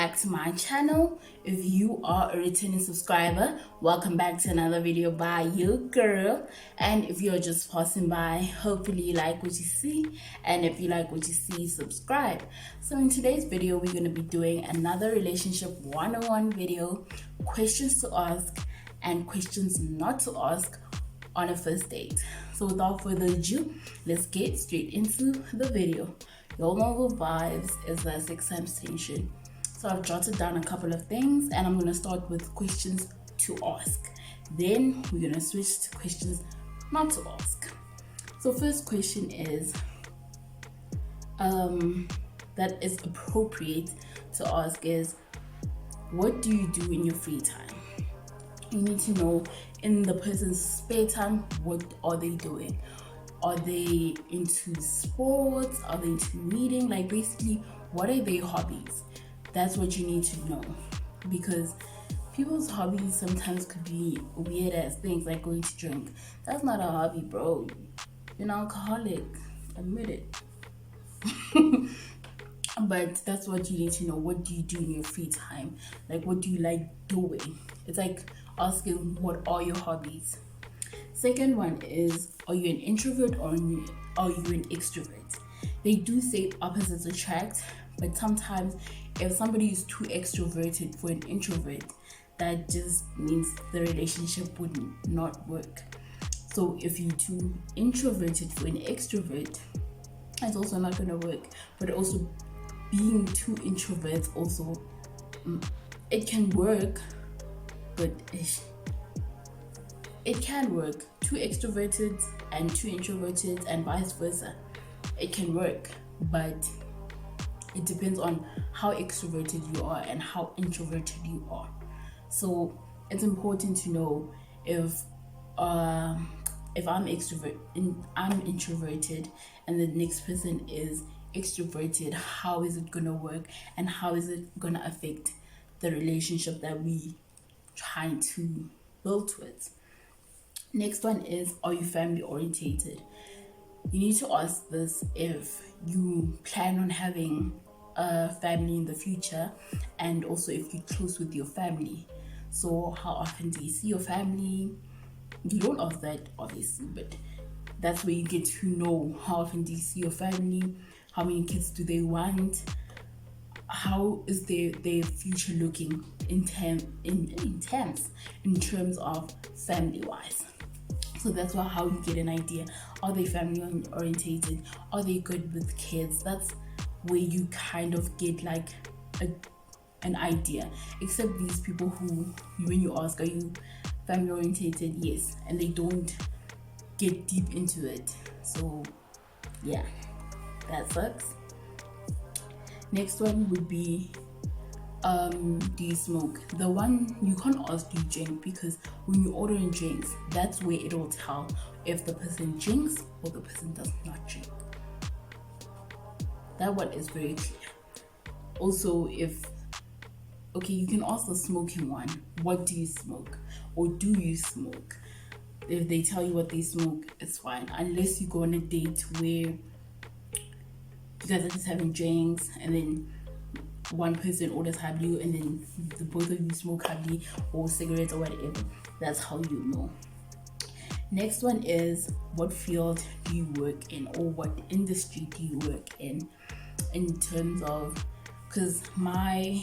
back to my channel. If you are a returning subscriber, welcome back to another video by your girl. And if you're just passing by, hopefully you like what you see, and if you like what you see, subscribe. So in today's video, we're going to be doing another relationship 101 video, questions to ask and questions not to ask on a first date. So without further ado, let's get straight into the video. Y'all know the vibes is the 6 times tension. So I've jotted down a couple of things and I'm going to start with questions to ask. Then we're going to switch to questions not to ask. So first question is that is appropriate to ask is, what do you do in your free time? You need to know in the person's spare time, what are they doing? Are they into sports? Are they into reading? Like basically, what are their hobbies? That's what you need to know, because people's hobbies sometimes could be weird as things like going to drink. That's not a hobby, bro. You're an alcoholic. Admit it. But that's what you need to know. What do you do in your free time? Like, what do you like doing? It's like asking, what are your hobbies? Second one is, are you an introvert or are you an extrovert? They do say opposites attract, but sometimes if somebody is too extroverted for an introvert, that just means the relationship would not work. So if you're too introverted for an extrovert, it's also not going to work. But also being too introverts also, it can work, but it can work. Too extroverted and too introverted and vice versa. It can work, but it depends on how extroverted you are and how introverted you are. So it's important to know if I'm introverted and the next person is extroverted, how is it gonna work and how is it gonna affect the relationship that we trying to build towards. Next one is, are you family orientated? You need to ask this if you plan on having a family in the future, and also if you're close with your family. So how often do you see your family? You don't ask that obviously, but that's where you get to know how often do you see your family, how many kids do they want, how is their future looking in terms of family wise. So that's how you get an idea. Are they family orientated? Are they good with kids? That's where you kind of get like an idea. Except these people who, when you ask, are you family orientated? Yes, and they don't get deep into it. So yeah, that sucks. Next one would be, do you smoke? The one you can't ask, do you drink? Because when you order in drinks, that's where it'll tell if the person drinks or the person does not drink. That one is very clear. Also, you can ask the smoking one, what do you smoke? Or do you smoke? If they tell you what they smoke, it's fine. Unless you go on a date where you guys are just having drinks and then one person orders habli and then the both of you smoke habli or cigarettes or whatever. That's how you know. Next one is, what field do you work in, or what industry do you work in terms of, because my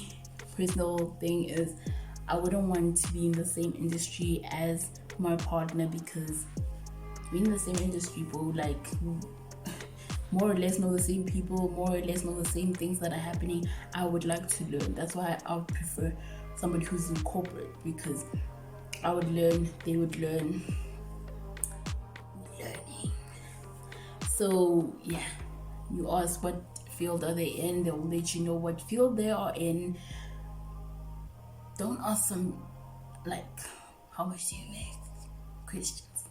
personal thing is I wouldn't want to be in the same industry as my partner, because being in the same industry, bro, like more or less know the same people, more or less know the same things that are happening. I would like to learn. That's why I would prefer somebody who's in corporate, because I would learn, they would learn. Learning. So yeah, you ask what field are they in, they'll let you know what field they are in. Don't ask them like, how much do you make? Questions.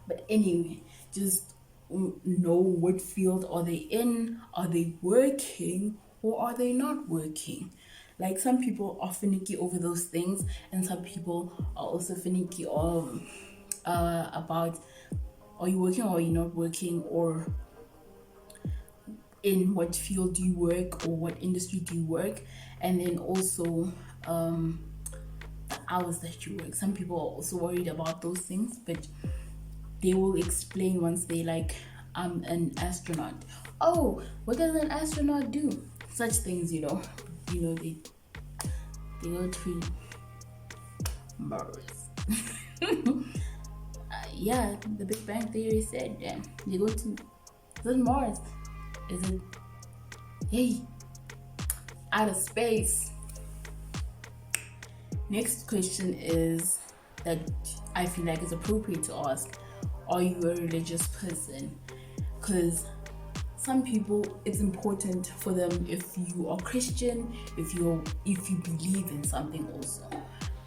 But anyway, just know what field are they in, are they working or are they not working. Like, some people are finicky over those things, and some people are also finicky about, are you working or are you not working, or in what field do you work or what industry do you work, and then also the hours that you work. Some people are also worried about those things, but they will explain once they like, I'm an astronaut. Oh, what does an astronaut do? Such things, they go to Mars. Yeah, the Big Bang Theory said, yeah, they go to, is it Mars? Is it, hey, outer space? Next question is that I feel like is appropriate to ask: are you a religious person? Because some people, it's important for them if you are Christian, if you believe in something also.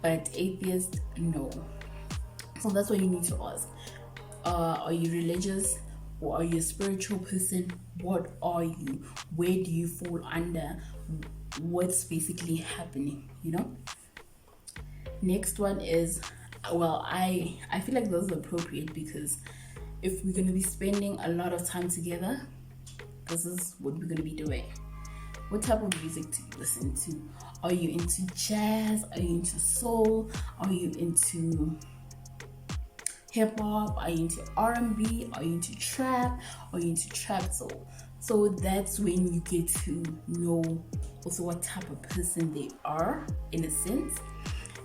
But atheists, no. So that's what you need to ask. Are you religious, or are you a spiritual person? What are you? Where do you fall under? What's basically happening, Next one is, well, I feel like those are appropriate because if we're going to be spending a lot of time together, this is what we're going to be doing. What type of music do you listen to? Are you into jazz? Are you into soul? Are you into hip hop? Are you into R&B? Are you into trap? Are you into trap soul? So that's when you get to know also what type of person they are, in a sense.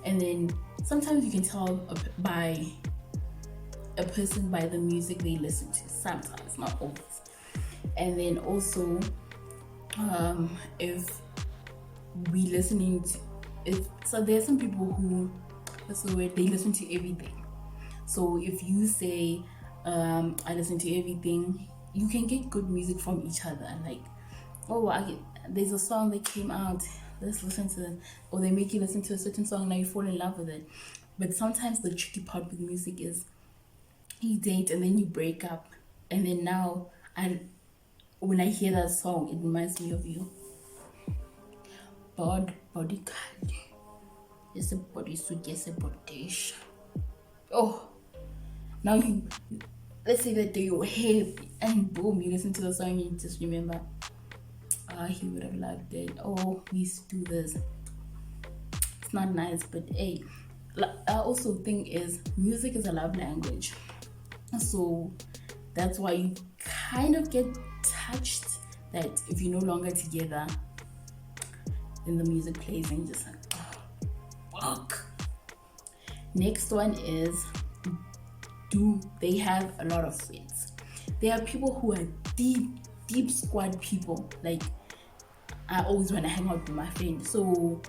And then sometimes you can tell by a person by the music they listen to. Sometimes, not always. And then also, if we listening to, so there's some people who, they listen to everything. So if you say, I listen to everything, you can get good music from each other. Like, there's a song that came out, let's listen to it. Or they make you listen to a certain song, now you fall in love with it. But sometimes the tricky part with music is you date and then you break up. And then now, when I hear that song, it reminds me of you. Body card. It's a bodysuit, yes, a body. Oh, now let's say that day you're happy and boom, you listen to the song and you just remember, he would have loved it. Oh, we used to do this. It's not nice, but hey, I also think is music is a love language. So that's why you kind of get touched that if you're no longer together, then the music plays and you're just like, oh, fuck. Next one is, do they have a lot of friends? There are people who are deep squad people. Like, I always want to hang out with my friends. So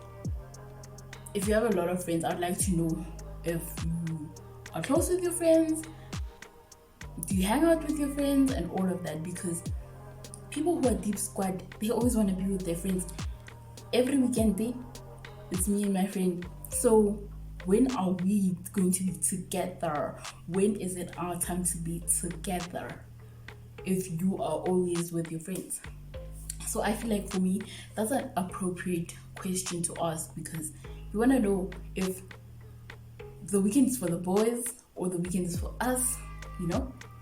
if you have a lot of friends, I'd like to know if you are close with your friends. Do you hang out with your friends and all of that? Because people who are deep squad, they always want to be with their friends. Every weekend, it's me and my friend. So when are we going to be together? When is it our time to be together? If you are always with your friends. So I feel like for me, that's an appropriate question to ask, because you want to know if the weekend is for the boys or the weekend is for us. You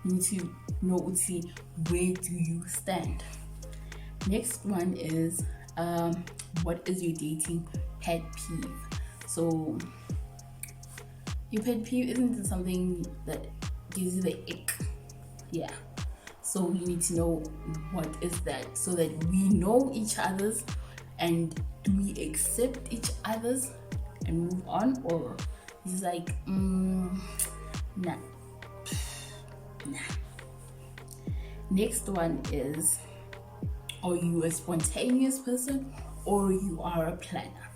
need to know, where do you stand? Next one is, what is your dating pet peeve? So your pet peeve isn't something that gives you the ick. Yeah. So you need to know what is that, so that we know each other's, and do we accept each other's and move on, or it's like, nah. Next one is, are you a spontaneous person or you are a planner?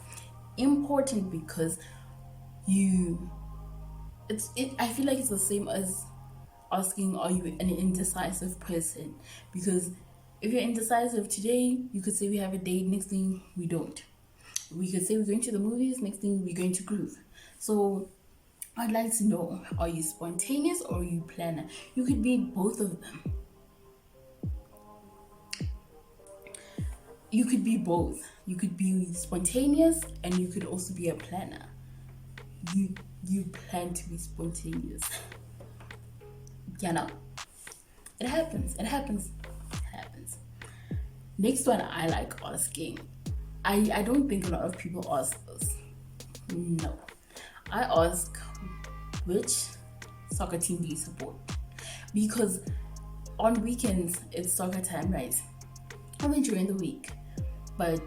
Important, because I feel like it's the same as asking, are you an indecisive person? Because if you're indecisive today, you could say we have a date, next thing we don't. We could say we're going to the movies, next thing we're going to groove. So I'd like to know, are you spontaneous or are you planner? You could be both of them. You could be both. You could be spontaneous and you could also be a planner. You plan to be spontaneous. It happens. Next one I like asking. I don't think a lot of people ask this. No. I ask, which soccer team do you support? Because on weekends it's soccer time, right? I mean during the week. But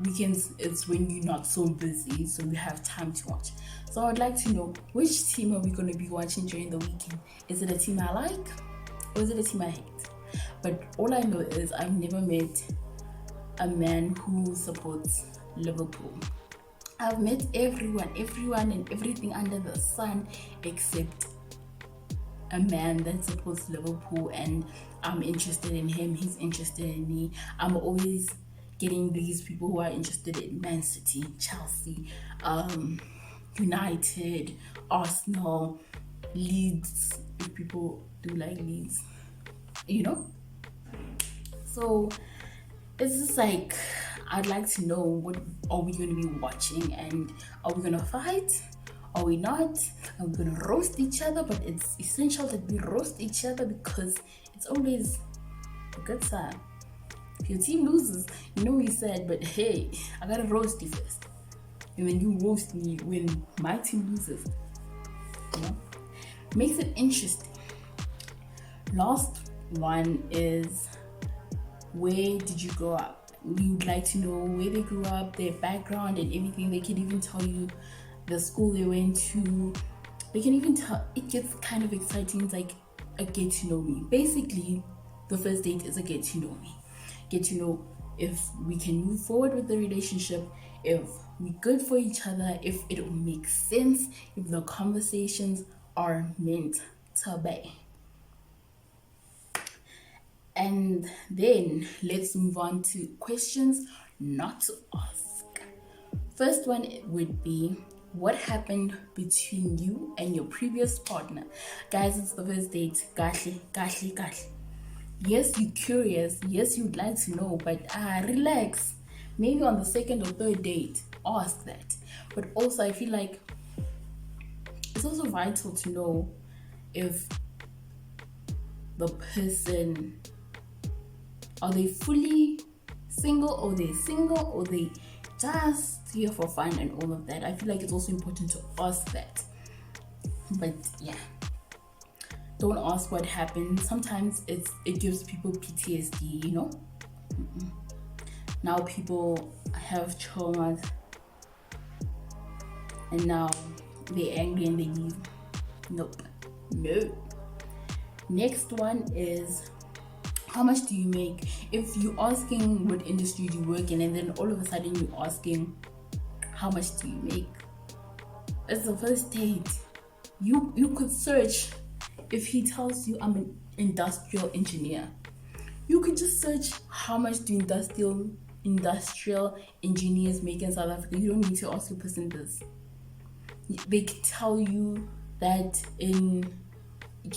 weekends it's when you're not so busy, so you have time to watch. So I'd like to know, which team are we going to be watching during the weekend? Is it a team I like or is it a team I hate? But all I know is I've never met a man who supports Liverpool. I've met everyone and everything under the sun except a man that supports Liverpool, and I'm interested in him, he's interested in me. I'm always getting these people who are interested in Man City, Chelsea, United, Arsenal, Leeds, if people do like Leeds, So it's just like, I'd like to know, what are we going to be watching, and are we going to fight? Are we not? Are we going to roast each other? But it's essential that we roast each other because it's always a good time. If your team loses, you said, but hey, I gotta roast you first. And then you roast me when my team loses. Makes it interesting. Last one is, where did you grow up? We would like to know where they grew up, their background and everything. They can even tell you the school they went to. They can even tell. It gets kind of exciting. It's like a get to know me. Basically, the first date is a get to know me. Get to know if we can move forward with the relationship, if we're good for each other, if it will make sense, if the conversations are meant to be. And then let's move on to questions not to ask. First one would be, what happened between you and your previous partner? Guys, it's the first date. Kahle. Yes, you're curious. Yes, you'd like to know, but relax. Maybe on the second or third date, ask that. But also, I feel like it's also vital to know if the person, are they fully single, or they single, or they just here for fun and all of that. I feel like it's also important to ask that. But yeah, don't ask what happened. Sometimes it gives people PTSD, Now people have traumas and now they're angry and they leave. Nope. No. Next one is, how much do you make? If you're asking what industry do you work in, and then all of a sudden you're asking, how much do you make? It's the first date. You could search. If he tells you I'm an industrial engineer, you could just search, how much do industrial engineers make in South Africa? You don't need to ask your person this. They can tell you that in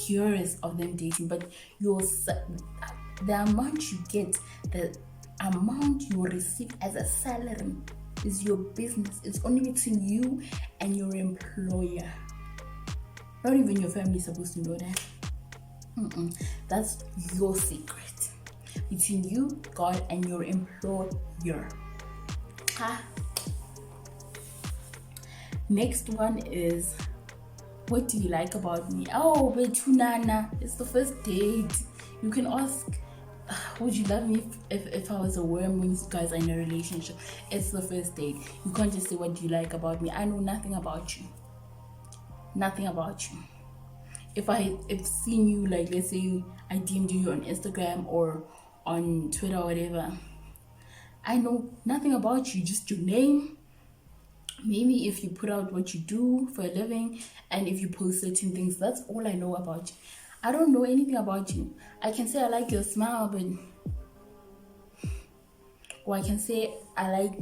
years of them dating, but the amount you get, the amount you receive as a salary is your business. It's only between you and your employer. Not even your family is supposed to know that. That's your secret. Between you, God, and your employer. Next one is, what do you like about me? Oh, Betunana, it's the first date. You can ask, would you love me if I was a worm when you guys are in a relationship? It's the first date. You can't just say, what do you like about me? I know nothing about you. Nothing about you. If I've seen you, like, let's say I DM'd you on Instagram or on Twitter or whatever, I know nothing about you, just your name. Maybe if you put out what you do for a living and if you post certain things, that's all I know about you. I don't know anything about you. I can say I like your smile, but, or I can say I like,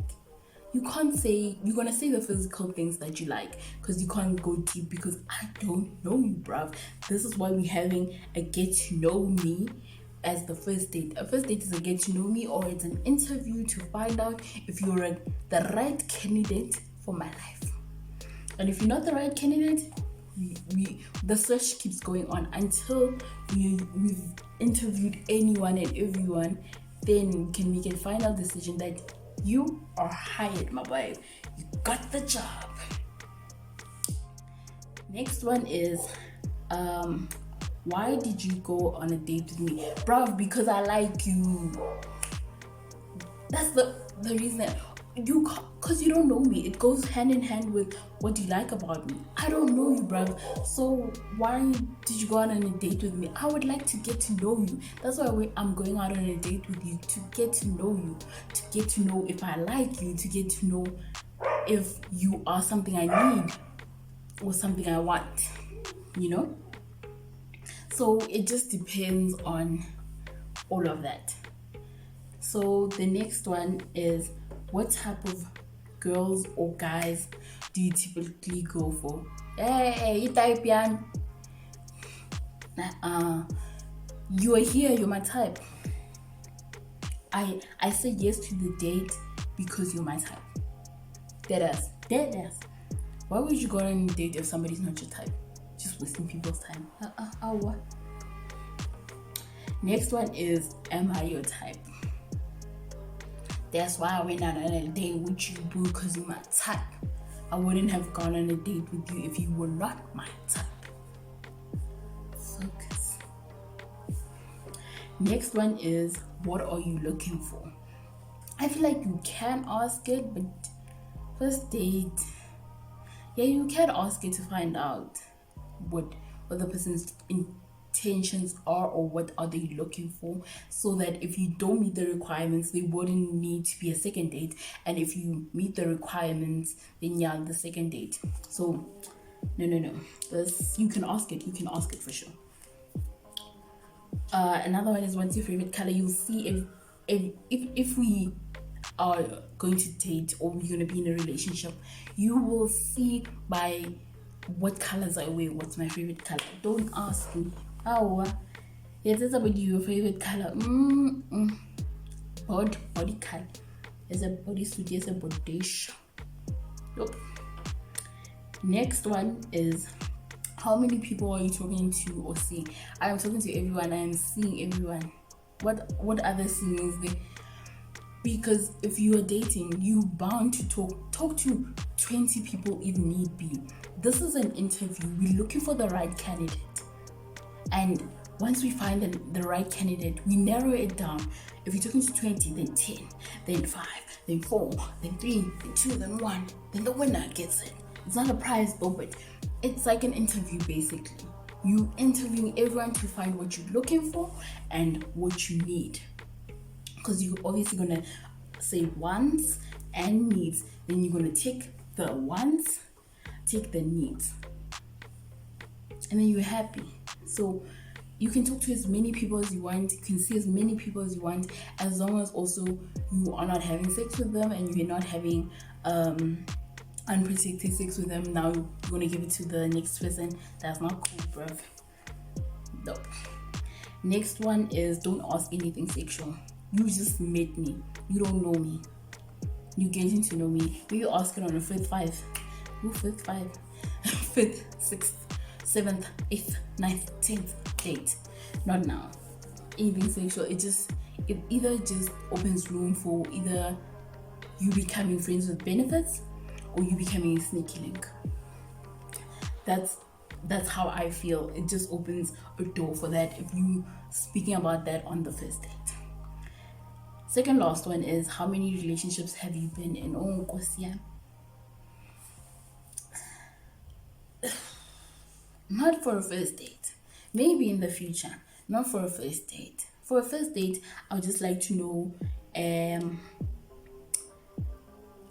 you can't say, you're gonna say the physical things that you like, because you can't go deep, because I don't know you, bruv. This is why we're having a get to know me as the first date. A first date is a get to know me, or it's an interview to find out if you're the right candidate for my life. And if you're not the right candidate, the search keeps going on until we've interviewed anyone and everyone then we can make a final decision that you are hired, my boy. You got the job. Next one is, why did you go on a date with me? Bruv, because I like you. That's the reason. Because you don't know me. It goes hand in hand with what you like about me. I don't know you, bruv. So why did you go out on a date with me? I would like to get to know you. That's why I'm going out on a date with you, to get to know you, to get to know if I like you, to get to know if you are something I need or something I want, you know? So it just depends on all of that. So the next one is, what type of girls or guys do you typically go for? Hey, you type yan. You are here, you're my type. I said yes to the date because you're my type. Dead ass. Why would you go on a date if somebody's not your type? Just wasting people's time. What? Next one is, am I your type? That's why I went out on a date with you, boo, because you're my type. I wouldn't have gone on a date with you if you were not my type. Focus. Next one is, what are you looking for? I feel like you can ask it, but first date, yeah, you can ask it to find out what the person's intentions are, or what are they looking for, so that if you don't meet the requirements, there wouldn't need to be a second date, and if you meet the requirements, then yeah, the second date. So no, this, you can ask it for sure. Another one is, what's your favorite color? You'll see if we are going to date or we're going to be in a relationship, you will see by what colors I wear what's my favorite color. Don't ask me, yes, it's about your favorite color. Body color. Is a bodysuit, yes, a bodysh. Nope. Next one is, how many people are you talking to or seeing? I am talking to everyone. I am seeing everyone. What other seeing is there? Because if you are dating, you're bound to talk to 20 people if need be. This is an interview. We're looking for the right candidate. And once we find the right candidate, we narrow it down. If you're talking to 20, then 10, then 5, then 4, then 3, then 2, then 1, then the winner gets it. It's not a prize though, but it's like an interview basically. You interviewing everyone to find what you're looking for and what you need. Because you're obviously gonna say wants and needs. Then you're gonna take the wants, take the needs, and then you're happy. So you can talk to as many people as you want, you can see as many people as you want, as long as also you are not having sex with them and you're not having unprotected sex with them. Now you're gonna give it to the next person. That's not cool, bruv. Nope. Next one is, don't ask anything sexual. You just met me. You don't know me. You getting to know me. Maybe ask it on a fifth five. Fifth, 6th, 7th, 8th, 9th, 10th date. Not now. Anything sexual. It either just opens room for either you becoming friends with benefits or you becoming a sneaky link. That's how I feel. It just opens a door for that if you speaking about that on the first date. Second last one is, how many relationships have you been in? Oh, Kosia. Not for a first date. Maybe in the future. Not for a first date. For a first date, I would just like to know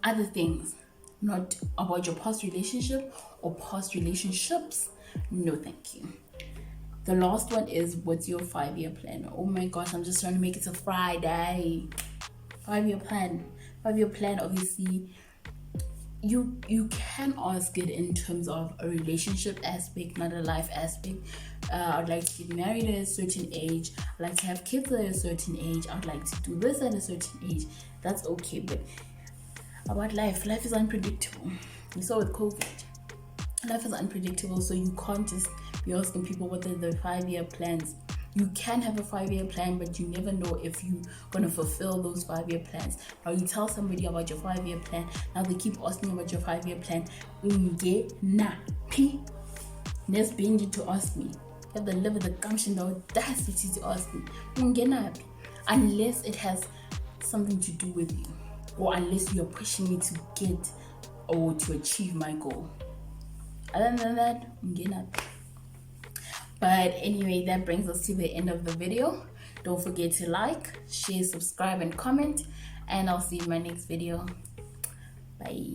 other things. Not about your past relationship or past relationships. No, thank you. The last one is, what's your 5-year plan? Oh my gosh, I'm just trying to make it a Friday. 5-year plan. 5-year plan, obviously, you can ask it in terms of a relationship aspect, not a life aspect. I'd like to get married at a certain age. I'd like to have kids at a certain age. I'd like to do this at a certain age. That's okay, but about life is unpredictable. We saw with COVID. Life is unpredictable, so you can't just be asking people what are the 5-year plans. You can have a 5-year plan, but you never know if you're going to fulfill those 5-year plans. Now you tell somebody about your 5-year plan. Now they keep asking about your 5-year plan. Let's binge to ask me. You have the level, the gumption, the audacity to ask me. Unless it has something to do with you, or unless you're pushing me to get or to achieve my goal. Other than that, but anyway, that brings us to the end of the video. Don't forget to like, share, subscribe, and comment, and I'll see you in my next video. Bye.